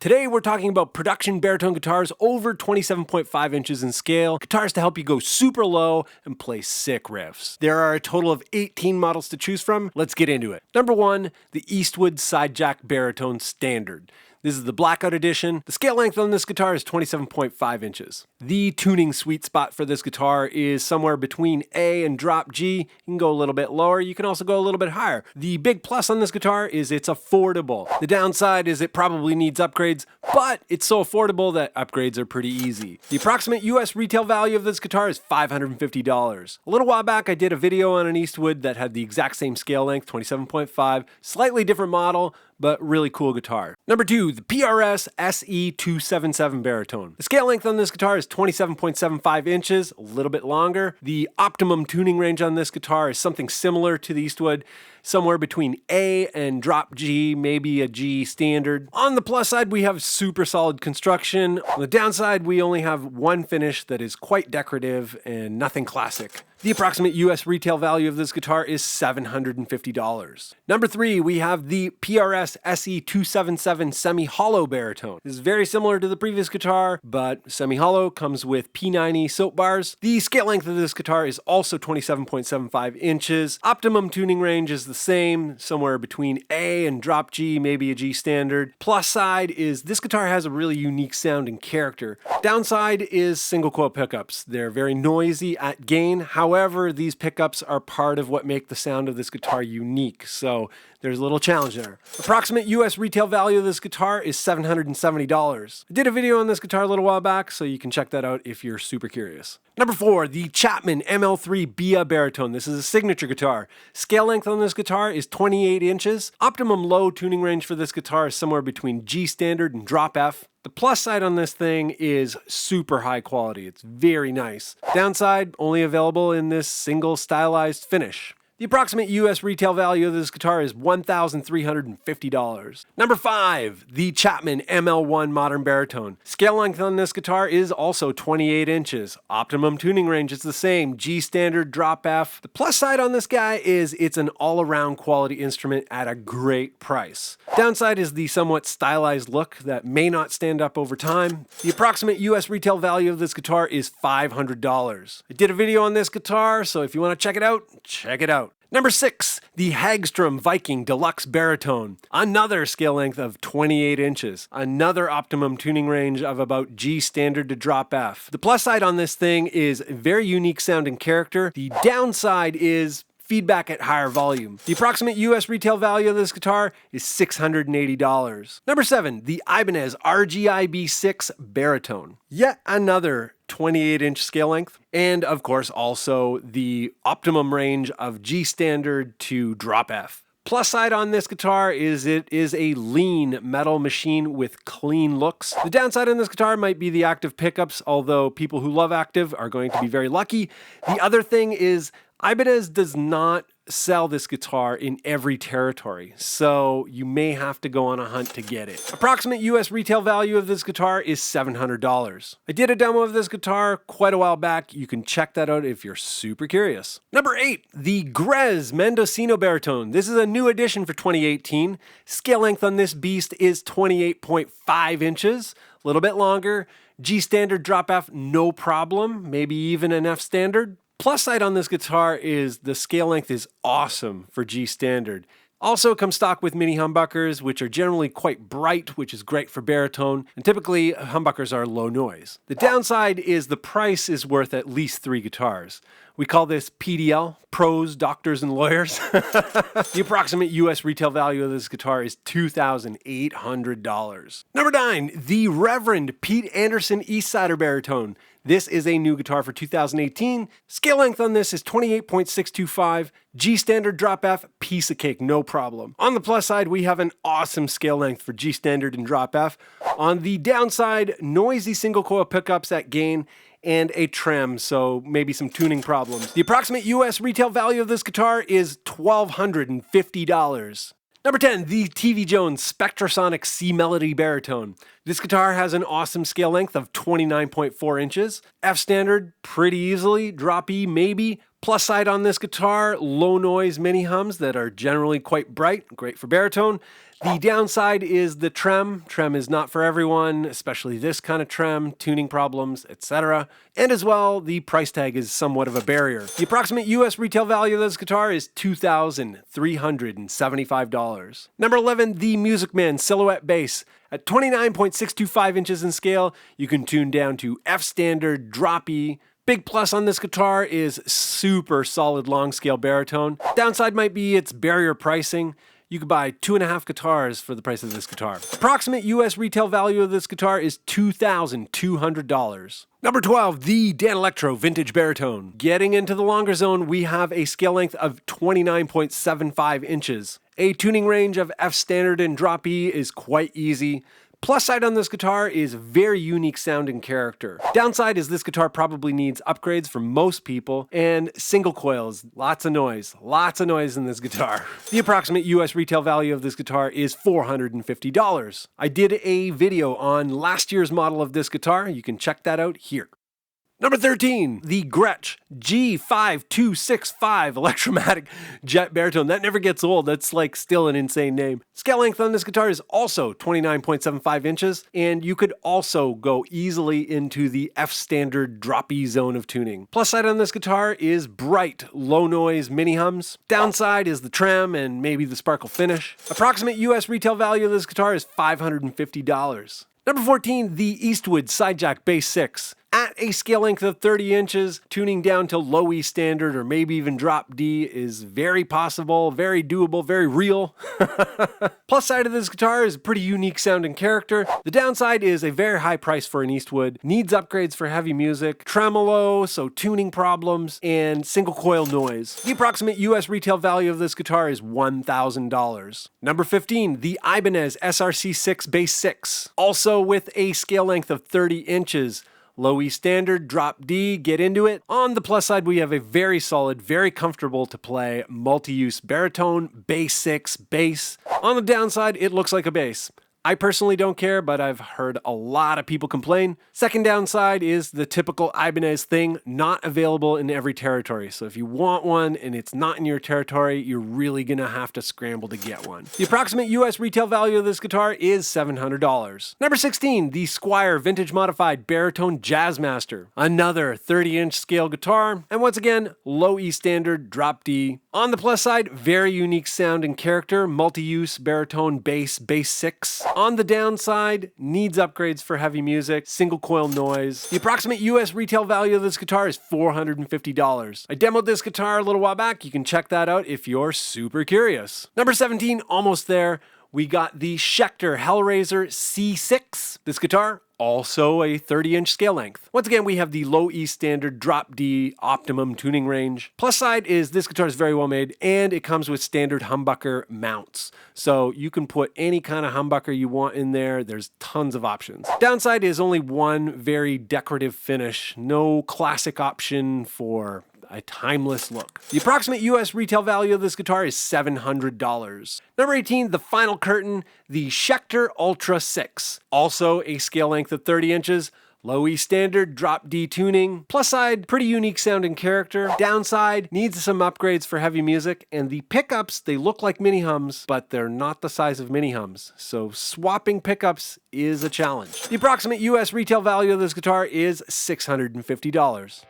Today we're talking about production baritone guitars over 27.5 inches in scale, guitars to help you go super low and play sick riffs. There are a total of 18 models to choose from. Let's get into it. Number 1, the Eastwood Sidejack Baritone Standard. This is the Blackout Edition. The scale length on this guitar is 27.5 inches. The tuning sweet spot for this guitar is somewhere between A and drop G. You can go a little bit lower. You can also go a little bit higher. The big plus on this guitar is it's affordable. The downside is it probably needs upgrades, but it's so affordable that upgrades are pretty easy. The approximate US retail value of this guitar is $550. A little while back I did a video on an Eastwood that had the exact same scale length, 27.5, slightly different model, but really cool guitar. Number 2, the PRS SE277 Baritone. The scale length on this guitar is 27.75 inches, a little bit longer. The optimum tuning range on this guitar is something similar to the Eastwood, somewhere between A and drop G, maybe a G standard. On the plus side, we have super solid construction. On the downside, we only have one finish that is quite decorative and nothing classic. The approximate US retail value of this guitar is $750. Number 3, we have the PRS SE277 Semi-Hollow Baritone. This is very similar to the previous guitar, but semi-hollow, comes with P90 soap bars. The scale length of this guitar is also 27.75 inches. Optimum tuning range is the same, somewhere between A and drop G, maybe a G standard. Plus side is this guitar has a really unique sound and character. Downside is single coil pickups. They're very noisy at gain. However, these pickups are part of what make the sound of this guitar unique, so there's a little challenge there. Approximate US retail value of this guitar is $770. I did a video on this guitar a little while back, so you can check that out if you're super curious. Number 4, the Chapman ML3 Bia Baritone. This is a signature guitar. Scale length on this guitar is 28 inches. Optimum low tuning range for this guitar is somewhere between G standard and drop F. The plus side on this thing is super high quality. It's very nice. Downside, only available in this single stylized finish. The approximate US retail value of this guitar is $1,350. Number 5, the Chapman ML1 Modern Baritone. Scale length on this guitar is also 28 inches. Optimum tuning range is the same, G standard, drop F. The plus side on this guy is it's an all-around quality instrument at a great price. Downside is the somewhat stylized look that may not stand up over time. The approximate US retail value of this guitar is $500. I did a video on this guitar, so if you want to check it out, check it out. Number 6, the Hagstrom Viking Deluxe Baritone. Another scale length of 28 inches. Another optimum tuning range of about G standard to drop F. The plus side on this thing is very unique sound and character. The downside is feedback at higher volume. The approximate US retail value of this guitar is $680. Number 7, the Ibanez Rg Ib6 Baritone. Yet another 28-inch scale length, and of course also the optimum range of G standard to drop F. Plus side on this guitar is it is a lean metal machine with clean looks. The downside on this guitar might be the active pickups, although people who love active are going to be very lucky. The other thing is Ibanez does not sell this guitar in every territory, so you may have to go on a hunt to get it. Approximate US retail value of this guitar is $700. I did a demo of this guitar quite a while back. You can check that out if you're super curious. Number 8, the Grez Mendocino Baritone. This is a new addition for 2018. Scale length on this beast is 28.5 inches, a little bit longer. G standard, drop F, no problem, maybe even an F standard. Plus side on this guitar is the scale length is awesome for G standard. Also comes stock with mini humbuckers, which are generally quite bright, which is great for baritone, and typically humbuckers are low noise. The downside is the price is worth at least 3 guitars. We call this PDL, pros, doctors, and lawyers. The approximate US retail value of this guitar is $2,800. Number 9, the Reverend Pete Anderson Eastsider Baritone. This is a new guitar for 2018. Scale length on this is 28.625. G standard, drop F, piece of cake, no problem. On the plus side, we have an awesome scale length for G standard and drop F. On the downside, noisy single coil pickups at gain and a trem, so maybe some tuning problems. The approximate US retail value of this guitar is $1,250. Number 10, the TV Jones Spectrasonics C Melody Baritone. This guitar has an awesome scale length of 29.4 inches. F standard, pretty easily. Drop E, maybe. Plus side on this guitar, low noise mini hums that are generally quite bright, great for baritone. The downside is the trem. Trem is not for everyone, especially this kind of trem, tuning problems, etc. And as well, the price tag is somewhat of a barrier. The approximate US retail value of this guitar is $2,375. Number 11, the Music Man Silhouette Bass. At 29.625 inches in scale, you can tune down to F standard, drop E. Big plus on this guitar is super solid long scale baritone. Downside might be its barrier pricing. You could buy 2.5 guitars for the price of this guitar. Approximate US retail value of this guitar is $2,200. Number 12, the Dent Electro Vintage Baritone. Getting into the longer zone, we have a scale length of 29.75 inches. A tuning range of F standard and drop E is quite easy. Plus side on this guitar is very unique sound and character. Downside is this guitar probably needs upgrades for most people, and single coils, lots of noise in this guitar. The approximate US retail value of this guitar is $450. I did a video on last year's model of this guitar. You can check that out here. Number 13, the Gretsch G5265 Electromatic Jet Baritone. That never gets old. That's like still an insane name. Scale length on this guitar is also 29.75 inches, and you could also go easily into the F standard drop E zone of tuning. Plus side on this guitar is bright, low noise mini hums. Downside is the trem and maybe the sparkle finish. Approximate US retail value of this guitar is $550. Number 14, the Eastwood Sidejack Bass 6. At a scale length of 30 inches, tuning down to low E standard or maybe even drop D is very possible, very doable, very real. Plus side of this guitar is a pretty unique sound and character. The downside is a very high price for an Eastwood, needs upgrades for heavy music, tremolo, so tuning problems, and single coil noise. The approximate US retail value of this guitar is $1,000. Number 15, the Ibanez Rg Bass 6. Also with a scale length of 30 inches. Low E standard, drop D, get into it. On the plus side, we have a very solid, very comfortable to play multi-use baritone, bass 6 bass. On the downside, it looks like a bass. I personally don't care, but I've heard a lot of people complain. Second downside is the typical Ibanez thing, not available in every territory. So if you want one and it's not in your territory, you're really gonna have to scramble to get one. The approximate US retail value of this guitar is $700. Number 16, the Squire Vintage Modified Baritone Jazzmaster. Another 30-inch scale guitar, and once again, low E standard, drop D. On the plus side, very unique sound and character, multi-use baritone bass 6. On the downside, needs upgrades for heavy music, single coil noise. The approximate US retail value of this guitar is $450. I demoed this guitar a little while back. You can check that out if you're super curious. Number 17, almost there. We got the Schecter Hellraiser C6. This guitar, also a 30-inch scale length. Once again, we have the low E standard, drop D, optimum tuning range. Plus side is this guitar is very well made, and it comes with standard humbucker mounts. So you can put any kind of humbucker you want in there. There's tons of options. Downside is only one very decorative finish. No classic option for a timeless look. The approximate US retail value of this guitar is $700. Number 18, the final curtain, the Schecter Ultra 6. Also a scale length of 30 inches. Low E standard, drop D tuning. Plus side, pretty unique sound and character. Downside, needs some upgrades for heavy music. And the pickups, they look like mini hums, but they're not the size of mini hums. So swapping pickups is a challenge. The approximate US retail value of this guitar is $650.